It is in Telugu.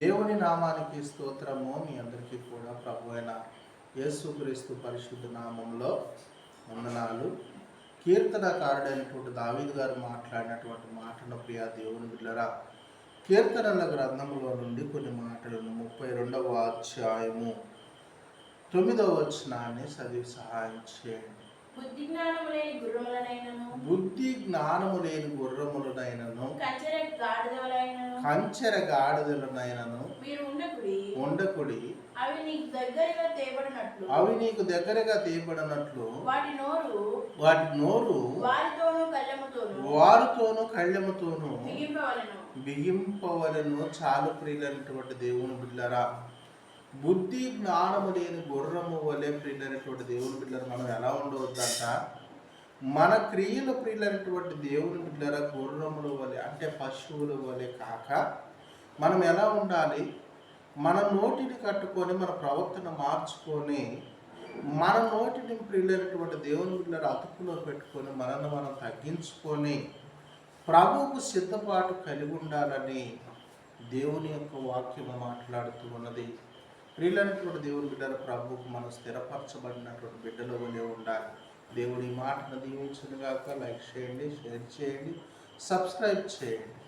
దేవుని నామానికి స్తోత్రము. మీ అందరికీ కూడా ప్రభు అయిన యేసుక్రీస్తు పరిశుద్ధ నామంలో వందనాలు. కీర్తనకారుడైనటువంటి దావీదు గారు మాట్లాడినటువంటి మాటను ప్రియా దేవుని బిడ్డలారా, కీర్తనల గ్రంథంలో నుండి కొన్ని మాటలను 32వ అధ్యాయము 9వ వచనాన్ని చదివి సహాయం చేయండి. బుద్ధి జ్ఞానము లేని గుర్రములనైనను కంచెర గాడిదలనైనను మీరు ఉండకుడి, అవి నీకు దగ్గరగా తీయబడినట్లు వాటి నోరు వారితోనూ కళ్ళెముతోనూ బిగింపవలెను. చాలు ప్రియులైనటువంటి దేవుని బిడ్డలారా, బుద్ధి జ్ఞానము లేని గుర్రము వలె ప్రియులైనటువంటి దేవుని బిడ్డలు మనం ఎలా ఉండవద్దంట? మన క్రియలు ప్రియులైనటువంటి దేవుని బిడ్డల గుర్రముల వలె, అంటే పశువుల వలె కాక మనం ఎలా ఉండాలి? మన నోటిని కట్టుకొని మన ప్రవర్తన మార్చుకొని మన నోటిని ప్రియులైనటువంటి దేవుని బిడ్డల అదుపులో పెట్టుకొని మనల్ని మనం తగ్గించుకొని ప్రభువుకు సిద్ధపాటు కలిగి ఉండాలని దేవుని యొక్క వాక్యం మాట్లాడుతూ ఉన్నది. ప్రియులైనటువంటి దేవుని బిడ్డల ప్రభువుకు మనం స్థిరపరచబడినటువంటి బిడ్డల వలె ఉండాలి. దేవుడి మాటను దీవించునుగాక. లైక్ చేయండి, షేర్ చేయండి, సబ్స్క్రైబ్ చేయండి.